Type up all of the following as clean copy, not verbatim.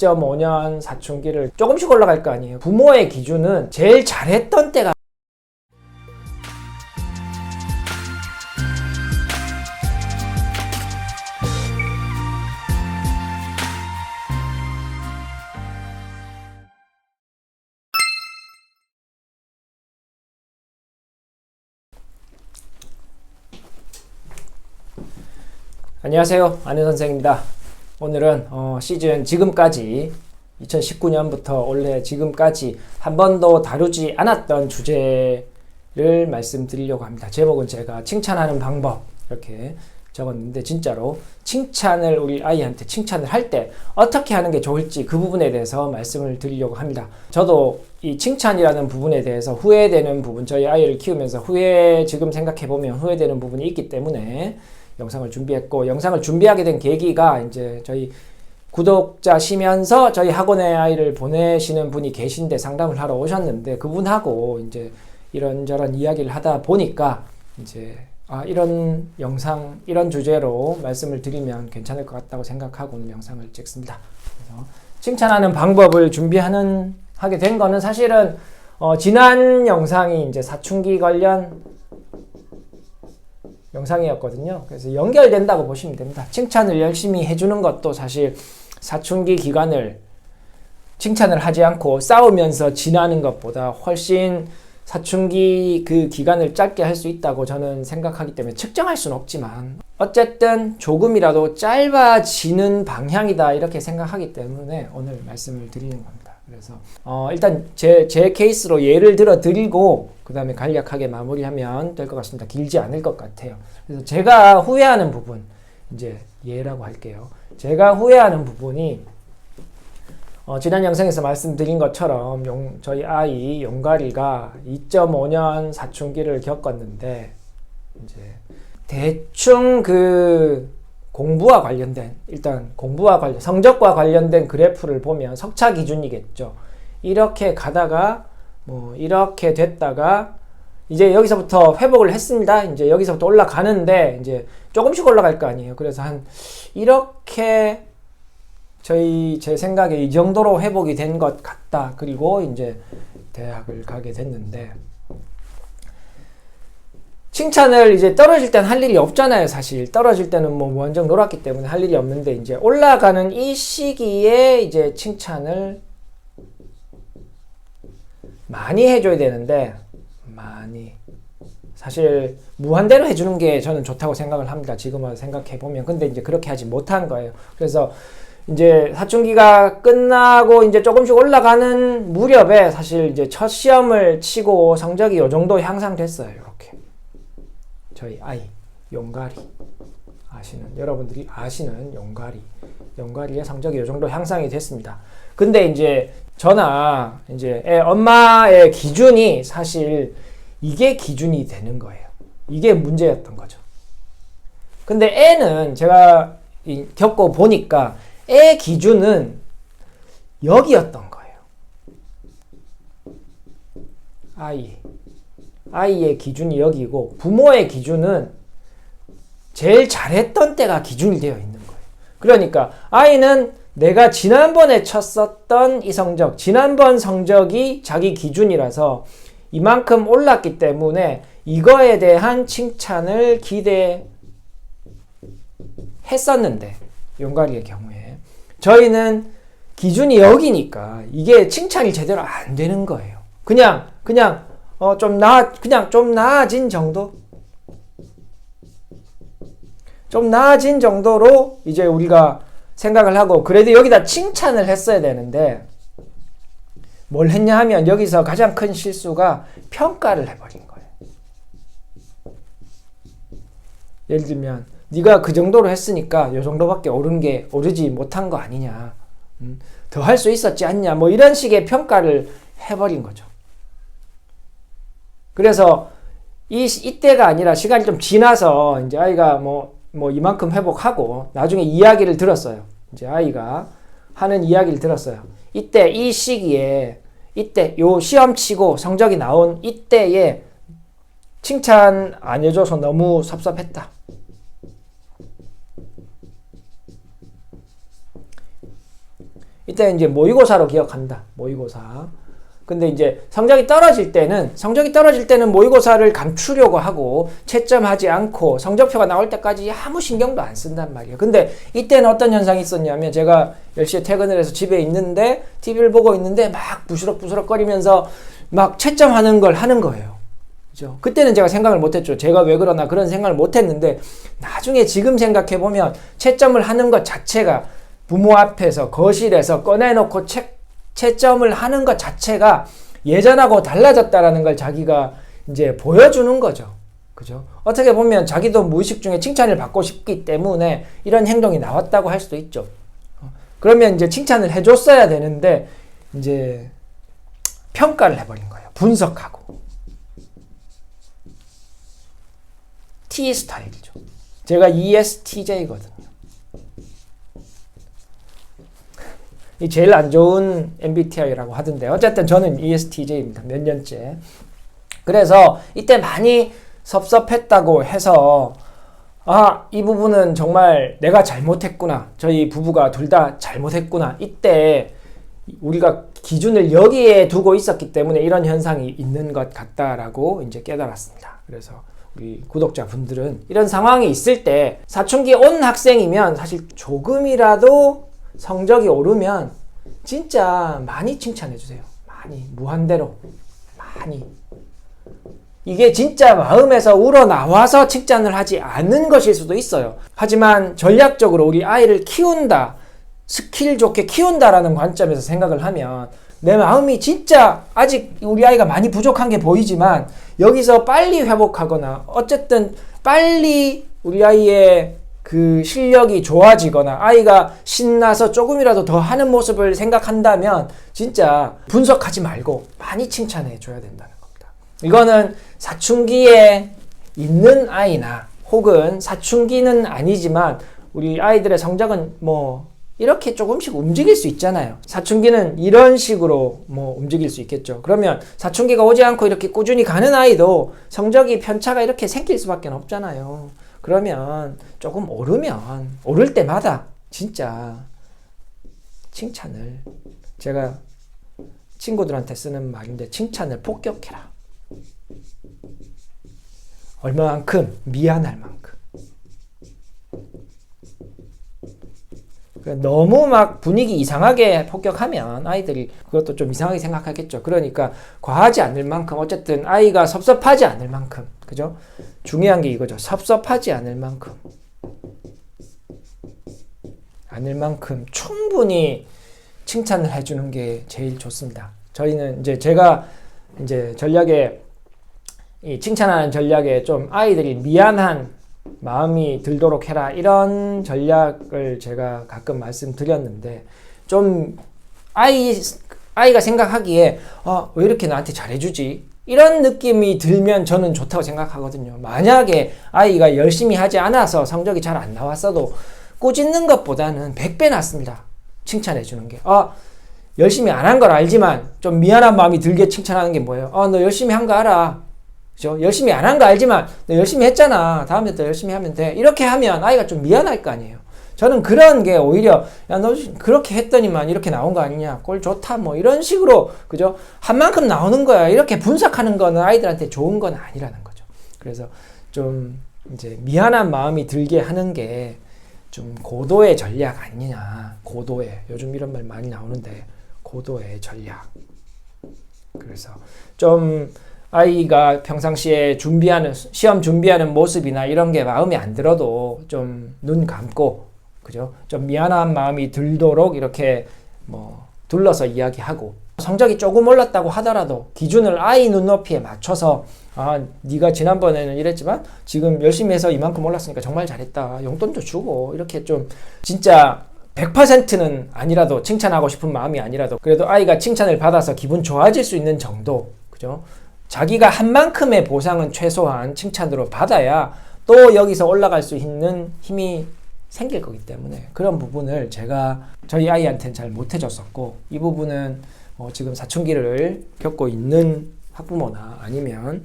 2.5년 사춘기를 조금씩 올라갈 거 아니에요. 부모의 기준은 제일 잘했던 때가 안녕하세요, 안현 선생입니다. 오늘은 시즌 지금까지 2019년부터 올해 지금까지 한 번도 다루지 않았던 주제를 말씀드리려고 합니다. 제목은 제가 칭찬하는 방법 이렇게 적었는데, 진짜로 칭찬을 우리 아이한테 칭찬을 할 때 어떻게 하는 게 좋을지 그 부분에 대해서 말씀을 드리려고 합니다. 저도 이 칭찬이라는 부분에 대해서 후회되는 부분, 저희 아이를 키우면서 지금 생각해보면 후회되는 부분이 있기 때문에 영상을 준비했고, 영상을 준비하게 된 계기가 이제 저희 구독자시면서 저희 학원에 아이를 보내시는 분이 계신데 상담을 하러 오셨는데, 그분하고 이제 이런저런 이야기를 하다 보니까 이제 이런 영상, 이런 주제로 말씀을 드리면 괜찮을 것 같다고 생각하고 오늘 영상을 찍습니다. 그래서 칭찬하는 방법을 하게 된 거는 사실은 지난 영상이 이제 사춘기 관련 영상이었거든요. 그래서 연결된다고 보시면 됩니다. 칭찬을 열심히 해주는 것도 사실 사춘기 기간을 칭찬을 하지 않고 싸우면서 지나는 것보다 훨씬 사춘기 그 기간을 짧게 할 수 있다고 저는 생각하기 때문에, 측정할 수는 없지만 어쨌든 조금이라도 짧아지는 방향이다 이렇게 생각하기 때문에 오늘 말씀을 드리는 겁니다. 그래서 일단 제 케이스로 예를 들어 드리고 그 다음에 간략하게 마무리하면 될 것 같습니다. 길지 않을 것 같아요. 그래서 제가 후회하는 부분, 이제 예라고 할게요. 제가 후회하는 부분이 지난 영상에서 말씀드린 것처럼 저희 아이 용가리가 2.5년 사춘기를 겪었는데, 이제 대충 공부와 관련된, 성적과 관련된 그래프를 보면 석차 기준이겠죠. 이렇게 가다가 이렇게 됐다가 이제 여기서부터 회복을 했습니다. 이제 여기서부터 올라가는데 이제 조금씩 올라갈 거 아니에요. 그래서 이렇게 제 생각에 이 정도로 회복이 된 것 같다. 그리고 이제 대학을 가게 됐는데, 칭찬을 이제 떨어질 땐 할 일이 없잖아요. 사실 떨어질 때는 무한정 놀았기 때문에 할 일이 없는데, 이제 올라가는 이 시기에 이제 칭찬을 많이 해줘야 되는데, 사실 무한대로 해주는 게 저는 좋다고 생각을 합니다. 지금 와서 생각해보면. 근데 이제 그렇게 하지 못한 거예요. 그래서 이제 사춘기가 끝나고 이제 조금씩 올라가는 무렵에 사실 이제 첫 시험을 치고 성적이 요 정도 향상됐어요. 이렇게. 저희 아이, 용가리. 여러분들이 아시는 용가리의 성적이 요 정도 향상이 됐습니다. 근데 이제 저나 이제 엄마의 기준이 사실 이게 기준이 되는 거예요. 이게 문제였던 거죠. 근데 애는 제가 겪고 보니까 애 기준은 여기였던 거예요. 아이의 기준이 여기고, 부모의 기준은 제일 잘했던 때가 기준이 되어 있는 거예요. 그러니까 아이는 내가 지난번에 쳤었던 이 성적, 지난번 성적이 자기 기준이라서 이만큼 올랐기 때문에 이거에 대한 칭찬을 기대했었는데, 용가리의 경우에 저희는 기준이 여기니까 이게 칭찬이 제대로 안 되는 거예요. 그냥 좀 나아진 정도? 좀 나아진 정도로 이제 우리가 생각을 하고, 그래도 여기다 칭찬을 했어야 되는데 뭘 했냐 하면 여기서 가장 큰 실수가 평가를 해버린 거예요. 예를 들면 네가 그 정도로 했으니까 이 정도밖에 오르지 못한 거 아니냐, 더 할 수 있었지 않냐, 이런 식의 평가를 해버린 거죠. 그래서 이때가 아니라 시간이 좀 지나서 이제 아이가 이만큼 회복하고 나중에 이야기를 들었어요. 이제 아이가 하는 이야기를 들었어요. 이때 이 시기에 요 시험 치고 성적이 나온 이때에 칭찬 안 해줘서 너무 섭섭했다. 이때 이제 모의고사로 기억한다. 모의고사. 근데 이제 성적이 떨어질 때는 모의고사를 감추려고 하고 채점하지 않고 성적표가 나올 때까지 아무 신경도 안 쓴단 말이에요. 근데 이때는 어떤 현상이 있었냐면 제가 10시에 퇴근을 해서 집에 있는데 TV를 보고 있는데 막 부스럭부스럭 거리면서 막 채점하는 걸 하는 거예요. 그죠? 그때는 제가 생각을 못했죠. 제가 왜 그러나 그런 생각을 못했는데 나중에 지금 생각해보면 채점을 하는 것 자체가 부모 앞에서 거실에서 꺼내놓고 채점을 하는 것 자체가 예전하고 달라졌다라는 걸 자기가 이제 보여주는 거죠. 그죠? 어떻게 보면 자기도 무의식 중에 칭찬을 받고 싶기 때문에 이런 행동이 나왔다고 할 수도 있죠. 그러면 이제 칭찬을 해줬어야 되는데 이제 평가를 해버린 거예요. 분석하고. T 스타일이죠. 제가 ESTJ거든요. 이 제일 안 좋은 MBTI라고 하던데 어쨌든 저는 ESTJ입니다. 몇 년째. 그래서 이때 많이 섭섭했다고 해서 이 부분은 정말 내가 잘못했구나. 저희 부부가 둘 다 잘못했구나. 이때 우리가 기준을 여기에 두고 있었기 때문에 이런 현상이 있는 것 같다라고 이제 깨달았습니다. 그래서 우리 구독자분들은 이런 상황이 있을 때 사춘기 온 학생이면 사실 조금이라도 성적이 오르면 진짜 많이 칭찬해 주세요. 많이, 무한대로 많이. 이게 진짜 마음에서 우러나와서 칭찬을 하지 않는 것일 수도 있어요. 하지만 전략적으로 우리 아이를 키운다, 스킬 좋게 키운다라는 관점에서 생각을 하면 내 마음이 진짜 아직 우리 아이가 많이 부족한 게 보이지만 여기서 빨리 회복하거나 어쨌든 빨리 우리 아이의 그 실력이 좋아지거나 아이가 신나서 조금이라도 더 하는 모습을 생각한다면 진짜 분석하지 말고 많이 칭찬해 줘야 된다는 겁니다. 이거는 사춘기에 있는 아이나 혹은 사춘기는 아니지만 우리 아이들의 성적은 이렇게 조금씩 움직일 수 있잖아요. 사춘기는 이런 식으로 움직일 수 있겠죠. 그러면 사춘기가 오지 않고 이렇게 꾸준히 가는 아이도 성적이 편차가 이렇게 생길 수밖에 없잖아요. 그러면 조금 오를 때마다 진짜 칭찬을, 제가 친구들한테 쓰는 말인데 칭찬을 폭격해라. 얼마만큼? 미안할 만큼. 너무 막 분위기 이상하게 폭격하면 아이들이 그것도 좀 이상하게 생각하겠죠. 그러니까 과하지 않을 만큼, 어쨌든 아이가 섭섭하지 않을 만큼, 그죠? 중요한 게 이거죠. 섭섭하지 않을 만큼 충분히 칭찬을 해주는 게 제일 좋습니다. 저희는 제가 전략에, 이 칭찬하는 전략에 좀 아이들이 미안한 마음이 들도록 해라, 이런 전략을 제가 가끔 말씀드렸는데, 좀 아이가 생각하기에 왜 이렇게 나한테 잘해주지? 이런 느낌이 들면 저는 좋다고 생각하거든요. 만약에 아이가 열심히 하지 않아서 성적이 잘 안 나왔어도 꾸짖는 것보다는 100배 낫습니다. 칭찬해 주는 게. 열심히 안 한 걸 알지만 좀 미안한 마음이 들게 칭찬하는 게 뭐예요? 너 열심히 한 거 알아. 그죠? 열심히 안 한 거 알지만 너 열심히 했잖아. 다음에 또 열심히 하면 돼. 이렇게 하면 아이가 좀 미안할 거 아니에요. 저는 그런 게 오히려 너 그렇게 했더니만 이렇게 나온 거 아니냐, 꼴 좋다, 이런 식으로, 그죠? 한 만큼 나오는 거야, 이렇게 분석하는 거는 아이들한테 좋은 건 아니라는 거죠. 그래서 좀 미안한 마음이 들게 하는 게 좀 고도의 전략 아니냐. 고도의, 요즘 이런 말 많이 나오는데 고도의 전략. 그래서 좀 아이가 평상시에 시험 준비하는 모습이나 이런 게 마음에 안 들어도 좀 눈 감고, 그죠? 좀 미안한 마음이 들도록 이렇게 둘러서 이야기하고, 성적이 조금 올랐다고 하더라도 기준을 아이 눈높이에 맞춰서 네가 지난번에는 이랬지만 지금 열심히 해서 이만큼 올랐으니까 정말 잘했다, 용돈도 주고, 이렇게 좀 진짜 100%는 아니라도, 칭찬하고 싶은 마음이 아니라도 그래도 아이가 칭찬을 받아서 기분 좋아질 수 있는 정도, 그죠? 자기가 한 만큼의 보상은 최소한 칭찬으로 받아야 또 여기서 올라갈 수 있는 힘이 생길 거기 때문에 그런 부분을 제가 저희 아이한테는 잘 못해줬었고, 이 부분은 지금 사춘기를 겪고 있는 학부모나 아니면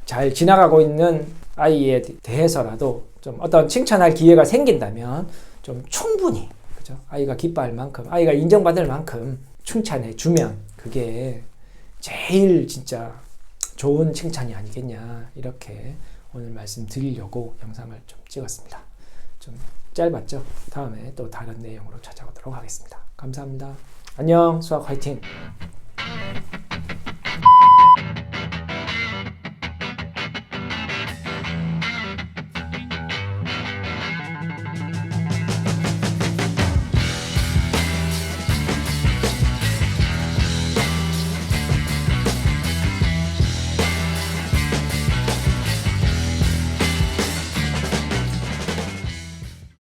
잘 지나가고 있는 아이에 대해서라도 좀 어떤 칭찬할 기회가 생긴다면 좀 충분히, 그죠? 그죠? 아이가 기뻐할 만큼, 아이가 인정받을 만큼 칭찬해 주면 그게 제일 진짜 좋은 칭찬이 아니겠냐, 이렇게 오늘 말씀드리려고 영상을 좀 찍었습니다. 좀 짧았죠? 다음에 또 다른 내용으로 찾아오도록 하겠습니다. 감사합니다. 안녕. 수학 화이팅!